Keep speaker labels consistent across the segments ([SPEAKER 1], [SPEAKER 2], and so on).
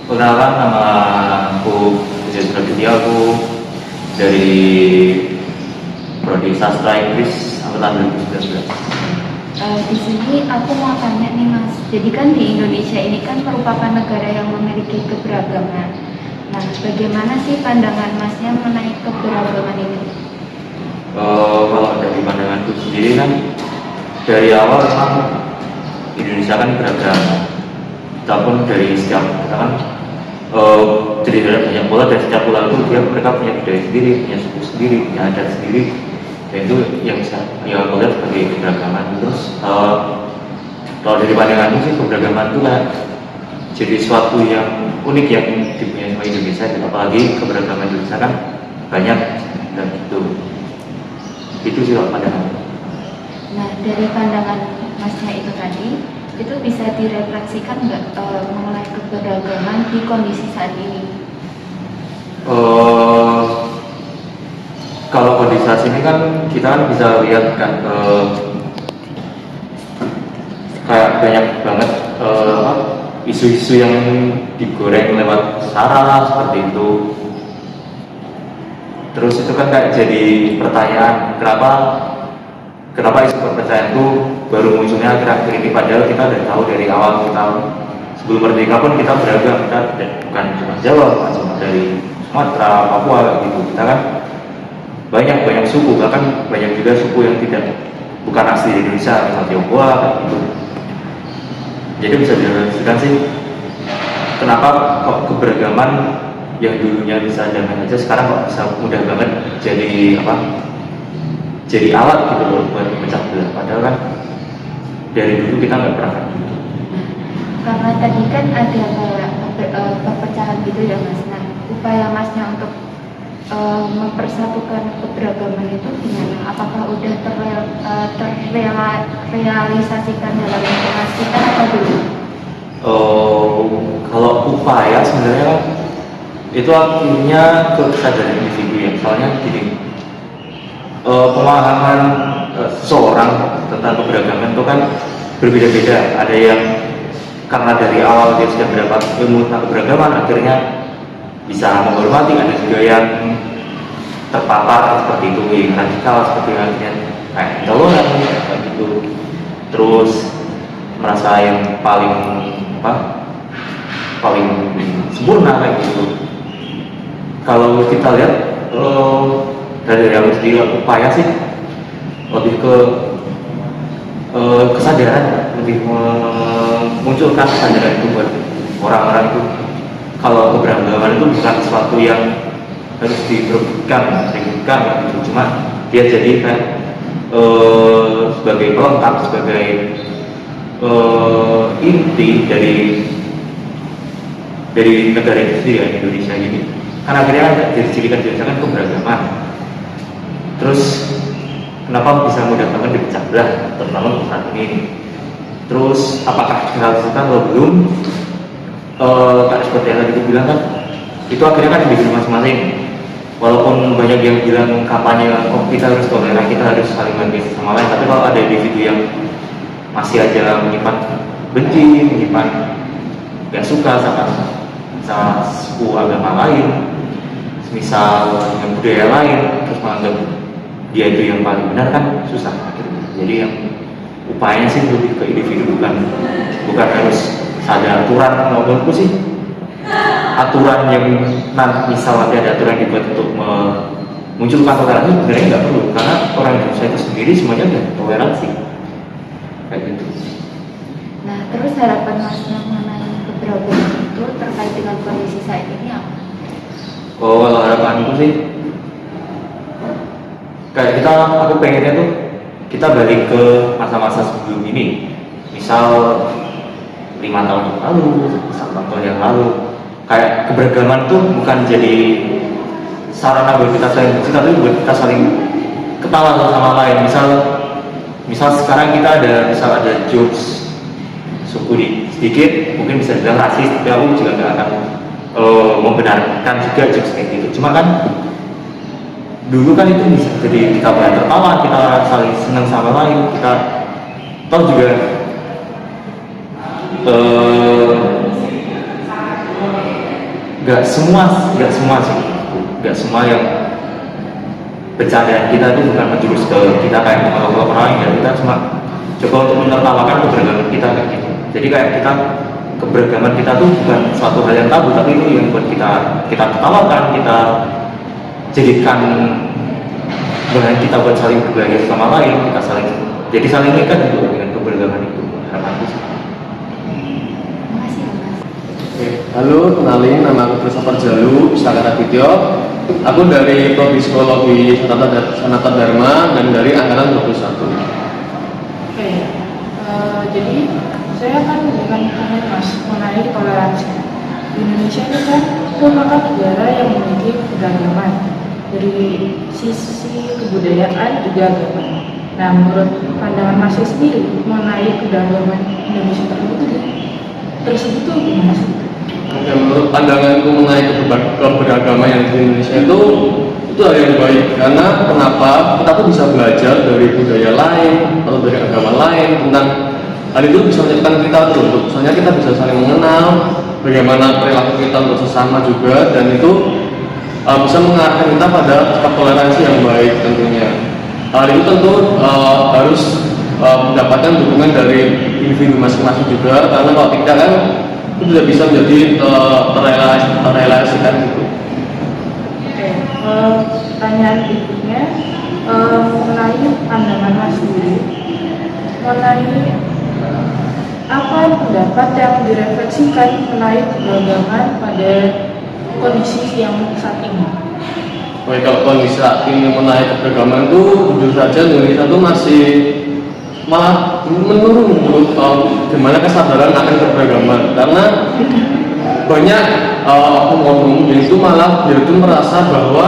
[SPEAKER 1] Perkenalkan, nama aku Budi Prasetya, aku dari Prodi Sastra Inggris angkatan 2019.
[SPEAKER 2] Di sini aku mau tanya nih Mas, jadi kan di Indonesia ini kan merupakan negara yang memiliki keberagaman. Nah, bagaimana sih pandangan Masnya mengenai keberagaman ini?
[SPEAKER 1] Kalau dari pandanganku sendiri kan, dari awal memang Indonesia kan beragam. Kita pun dari setiap kita kan jadi dari banyak pulau, dari setiap pulau itu mereka punya budaya sendiri, punya suku sendiri, punya adat sendiri. Dan itu yang bisa ya aku lihat sebagai keberagaman. Terus kalau dari pandanganku sih keberagaman itu kan jadi suatu yang unik yang dipunyai sama Indonesia, dan apalagi keberagaman Indonesia kan banyak dan itu sih kalau pandangan.
[SPEAKER 2] Nah, dari pandangan Masnya itu tadi, itu bisa direfleksikan nggak mengenai keberagaman di kondisi saat ini?
[SPEAKER 1] Kalau kondisi saat ini kan kita kan bisa lihat kan kayak banyak banget isu-isu yang digoreng lewat sara seperti itu. Terus itu kan kayak jadi pertanyaan, kenapa isu perpecahan itu baru munculnya akhir-akhir ini, padahal kita udah tahu dari awal, kita sebelum merdeka pun kita beragam, kita bukan cuma Jawa, bukan cuma dari Sumatera, Papua gitu. Kita kan banyak suku, bahkan banyak juga suku yang bukan asli di Indonesia, misalnya Tionghoa gitu. Jadi bisa direfleksikan sih, kenapa kok keberagaman yang dulunya bisa damai aja sekarang kok bisa mudah banget jadi alat gitu loh buat pecah belah, padahal kan dari dulu kita nggak pernah kayak gitu.
[SPEAKER 2] Karena tadi kan ada kayak perpecahan gitu ya Mas. Nah, upaya Masnya untuk mempersatukan keberagaman itu gimana? Apakah udah terrealisasikan dalam lingkungan kita atau belum?
[SPEAKER 1] Kalau upaya sebenarnya itu akhirnya ke kesadaran individu ya. Soalnya gini, pemahaman seseorang tentang keberagaman itu kan berbeda-beda. Ada yang karena dari awal dia sudah mendapat ilmu tentang keberagaman akhirnya bisa menghormati, ada juga yang terpapar seperti itu, yang radikal seperti akhirnya kayak intoleran kayak gitu, terus merasa yang paling sempurna kayak gitu. Kalau kita lihat dari yang sendiri, upaya sih lebih ke kesadaran, lebih memunculkan kesadaran itu buat orang-orang itu kalau keberagaman itu bukan sesuatu yang harus diperebutkan gitu. Cuma dia jadi kan sebagai pelengkap, sebagai inti dari negara itu sendiri, Indonesia ini. Karena akhirnya kan dijadikan kan keberagaman. Terus kenapa bisa mudah banget dipecah belah, terutama untuk saat ini? Terus apakah dihasilkan atau belum? Seperti yang tadi aku bilang kan, itu akhirnya kan individu masing-masing. Walaupun banyak yang bilang kampanye, kita harus toleran, kita harus saling menghargai sama lain, tapi kalau ada individu yang masih aja menyimpan benci, menyimpan gak suka sama suku agama lain, misal dengan budaya lain, terus menganggap dia itu yang paling benar, kan susah. Jadi yang upayanya sih lebih ke individu, bukan harus ada aturan. Menurutku sih aturan yang misal ada aturan dibuat untuk memunculkan toleransi sebenarnya nggak perlu, karena orang Indonesia itu sendiri semuanya udah toleransi kayak gitu.
[SPEAKER 2] Nah, terus harapan Masnya mengenai keberagaman itu terkait dengan kondisi saat ini apa?
[SPEAKER 1] Kalau harapanku sih kayak aku pengennya tuh kita balik ke masa-masa sebelum ini, misal 5 tahun yang lalu, 1 tahun yang lalu. Kayak keberagaman tuh bukan jadi sarana buat kita saling bercerita, tapi buat kita saling ketawa satu sama lain. Misal sekarang kita ada jokes suku sedikit, mungkin bisa dibilang rasis, tapi aku juga nggak akan membenarkan juga jokes kayak gitu. Cuma kan dulu kan itu bisa jadi kita bahan tertawa, kita saling senang sama lain, kita tahu juga nggak semua sih, nggak semua yang bercandaan kita itu bukan menjurus ke kita kayak mengolok-olok orang lain, kita cuma coba untuk menertawakan keberagaman kita kayak gitu. Jadi kayak kita keberagaman kita tuh bukan suatu hal yang tabu, tapi itu yang buat kita ketawakan, kita jadikan bahan kita buat saling berbagi sama lain, kita saling mengikat gitu dengan keberagaman itu. Harapanku sih.
[SPEAKER 2] Makasih ya Mas.
[SPEAKER 3] Oke, halo, kenalin, nama aku Christopher Jalu, Istakara Video. Aku dari Prodi Psikologi Sanata Dharma dan dari angkatan 21.
[SPEAKER 4] Oke, jadi saya akan memberikan tanya Mas mengenai toleransi. Di Indonesia ini kan merupakan negara yang memiliki keberagaman dari sisi kebudayaan juga agama. Nah, menurut pandangan Mas sendiri mengenai keberagaman Indonesia tersebut tuh gimana sih?
[SPEAKER 3] Oke, menurut pandanganku mengenai keberagaman yang di Indonesia itu hal yang baik, karena kenapa kita tuh bisa belajar dari budaya lain atau dari agama lain tentang hal itu, bisa menjadikan kita tuh, soalnya kita bisa saling mengenal bagaimana perilaku kita untuk sesama juga, dan itu bisa mengarahkan kita pada sikap toleransi yang baik tentunya. Hal itu tentu harus mendapatkan dukungan dari individu masing-masing juga, karena kalau tidak kan itu tidak bisa menjadi terrealisasikan gitu.
[SPEAKER 4] Oke, pertanyaan berikutnya mengenai pandangan Mas sendiri mengenai apa pendapat yang direfleksikan mengenai keberagaman pada kondisi yang saat ini?
[SPEAKER 3] Oke, kalau kondisi saat ini mengenai keberagaman itu jujur saja Indonesia itu masih malah menurun menurut gimana kesadaran akan keberagaman, karena banyak oknum itu malah dia itu merasa bahwa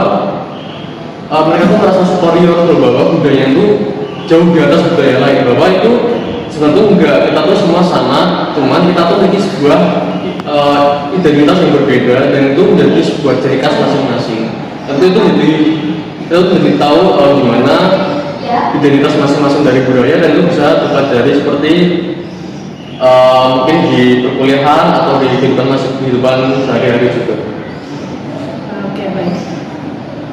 [SPEAKER 3] mereka tuh merasa superior, bahwa budaya itu jauh di atas budaya lain, bahwa itu sebenarnya enggak, kita tuh semua sama, cuman kita tuh memiliki sebuah identitas yang berbeda, dan itu menjadi sebuah ciri khas masing-masing. Tentu itu jadi tahu gimana identitas masing-masing dari budaya, dan itu bisa dipelajari seperti mungkin di perkuliahan atau di kehidupan sehari-hari juga.
[SPEAKER 4] Oke, baik.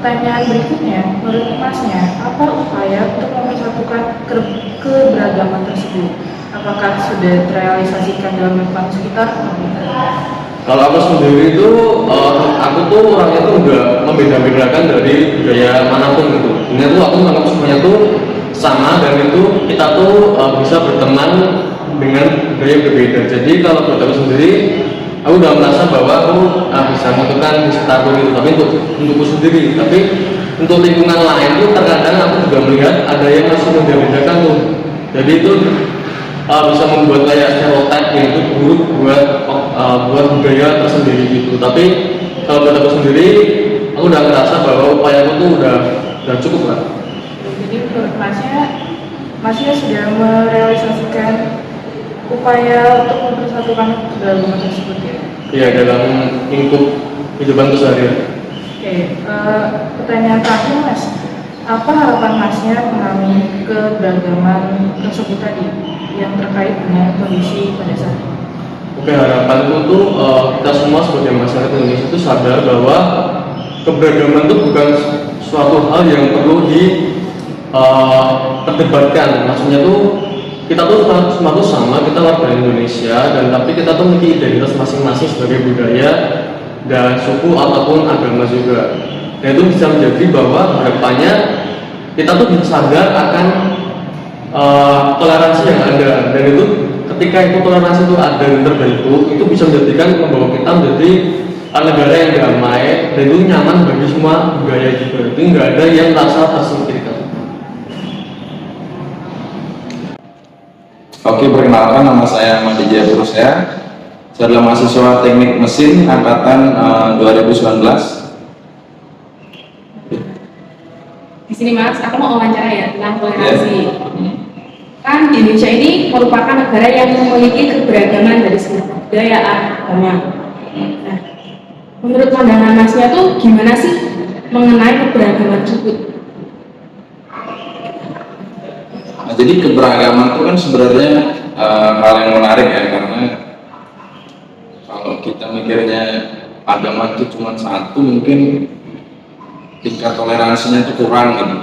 [SPEAKER 4] Pertanyaan berikutnya, menurut Masnya, apa upaya untuk mempersatukan keberagaman tersebut? Apakah sudah terrealisasikan dalam lingkungan sekitar?
[SPEAKER 3] Kalau aku sendiri itu, aku tuh orangnya tuh enggak membeda-bedakan dari budaya manapun gitu. Ini tuh aku menganggap semuanya tuh sama, dan itu kita tuh bisa berteman dengan budaya yang berbeda. Jadi kalau buat aku sendiri, aku udah merasa bahwa aku bisa melakukan sekitarku gitu. Tapi untukku sendiri, tapi untuk lingkungan lain tuh terkadang aku juga melihat ada yang masih membeda-bedakan tuh. Jadi itu bisa membuat kayak stereotip yang itu buruk buat budaya tersendiri gitu. Tapi kalau buat aku sendiri, aku udah ngerasa bahwa upayaku tuh udah cukup lah.
[SPEAKER 4] Jadi menurut Masnya sudah merealisasikan upaya untuk mempersatukan keberagaman tersebut ya?
[SPEAKER 3] Iya, dalam lingkup kehidupan sehari-hari.
[SPEAKER 4] Oke, pertanyaan terakhir Mas, apa harapan Masnya mengenai keberagaman tersebut tadi yang terkait dengan kondisi pada saat ini?
[SPEAKER 3] Oke, harapanku tuh kita semua sebagai masyarakat Indonesia itu sadar bahwa keberagaman itu bukan suatu hal yang perlu diperdebatkan. Maksudnya tuh kita tuh semua tuh sama, kita warga Indonesia, dan tapi kita tuh memiliki identitas masing-masing sebagai budaya dan suku ataupun agama juga. Dan itu bisa menjadi bahwa harapannya kita tuh bisa sadar akan toleransi yang ada, dan itu ketika itu toleransi itu ada dan terbentuk, itu bisa menjadikan membawa kita menjadi negara yang damai, dan itu nyaman bagi semua budaya juga. Itu nggak ada yang merasa tersingkirkan.
[SPEAKER 5] Oke, perkenalkan, nama saya Madi Jaya Purusya. Saya adalah mahasiswa teknik mesin angkatan 2019.
[SPEAKER 6] Di sini Mas, aku mau wawancara ya tentang toleransi. Kan di Indonesia ini merupakan negara yang memiliki keberagaman dari segi budaya, agama. Nah, menurut pandangan Masnya tuh gimana sih mengenai keberagaman tersebut?
[SPEAKER 5] Nah, jadi keberagaman itu kan sebenarnya hal yang menarik ya, karena kalau kita mikirnya agama itu cuma satu, mungkin tingkat toleransinya itu kurang gitu.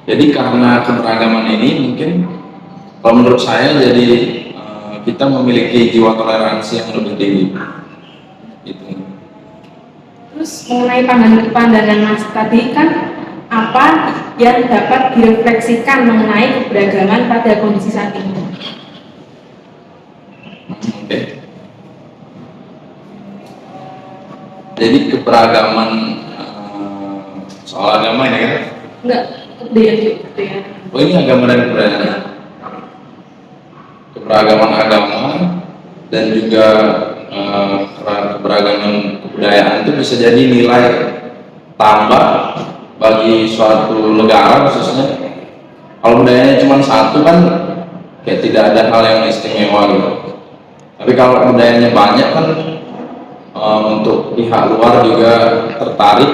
[SPEAKER 5] Jadi karena keberagaman ini mungkin kalau menurut saya jadi kita memiliki jiwa toleransi yang lebih tinggi gitu.
[SPEAKER 6] Terus mengenai pandangan Mas tadi kan, apa yang dapat direfleksikan mengenai keberagaman pada kondisi saat ini?
[SPEAKER 5] Oke. Jadi keberagaman soal agama ini kan?
[SPEAKER 6] Enggak, kebudayaan.
[SPEAKER 5] Oh, ini agama dan kebudayaan. Keberagaman agama dan juga keberagaman kebudayaan itu bisa jadi nilai tambah bagi suatu negara, khususnya kalau budayanya cuma satu kan kayak tidak ada hal yang istimewa gitu. Tapi kalau budayanya banyak kan untuk pihak luar juga tertarik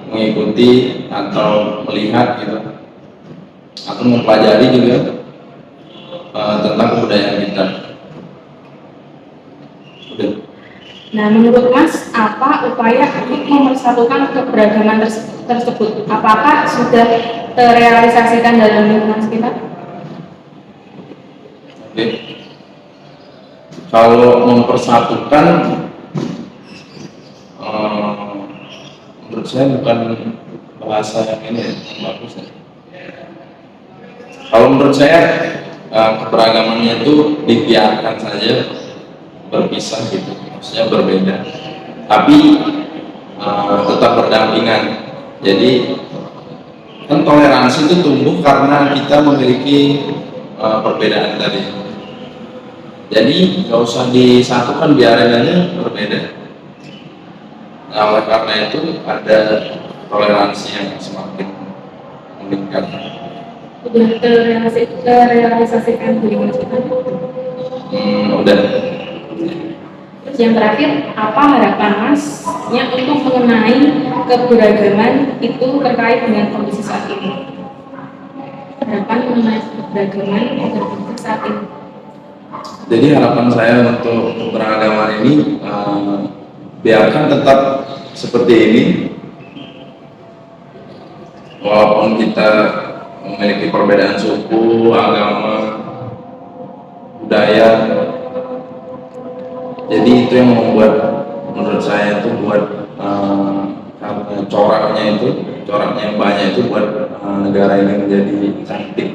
[SPEAKER 5] mengikuti atau melihat gitu, atau mempelajari juga tentang kebudayaan kita. Udah.
[SPEAKER 6] Nah, menurut Mas, apa upaya untuk mempersatukan keberagaman tersebut? Apakah sudah terrealisasikan dalam lingkungan sekitar?
[SPEAKER 5] Oke. Kalau mempersatukan, menurut saya bukan bahasa yang ini ya, yang bagus ya. Kalau menurut saya keberagamannya itu dibiarkan saja berpisah gitu, maksudnya berbeda, tapi tetap berdampingan. Jadi kan toleransi itu tumbuh karena kita memiliki perbedaan tadi. Jadi nggak usah disatukan, biarin aja berbeda. Nah, oleh karena itu ada toleransi yang semakin meningkat.
[SPEAKER 6] Sudah terrealisasikan di lingkungan sekitar?
[SPEAKER 5] Udah.
[SPEAKER 6] Terus yang terakhir, apa harapan Masnya untuk mengenai keberagaman itu terkait dengan kondisi saat ini? Harapan mengenai keberagaman dan kondisi saat ini.
[SPEAKER 5] Jadi harapan saya untuk keberagaman ini biarkan tetap seperti ini, walaupun kita memiliki perbedaan suku, agama, budaya. Jadi itu yang membuat, menurut saya itu buat karena coraknya yang banyak itu buat negara ini menjadi cantik.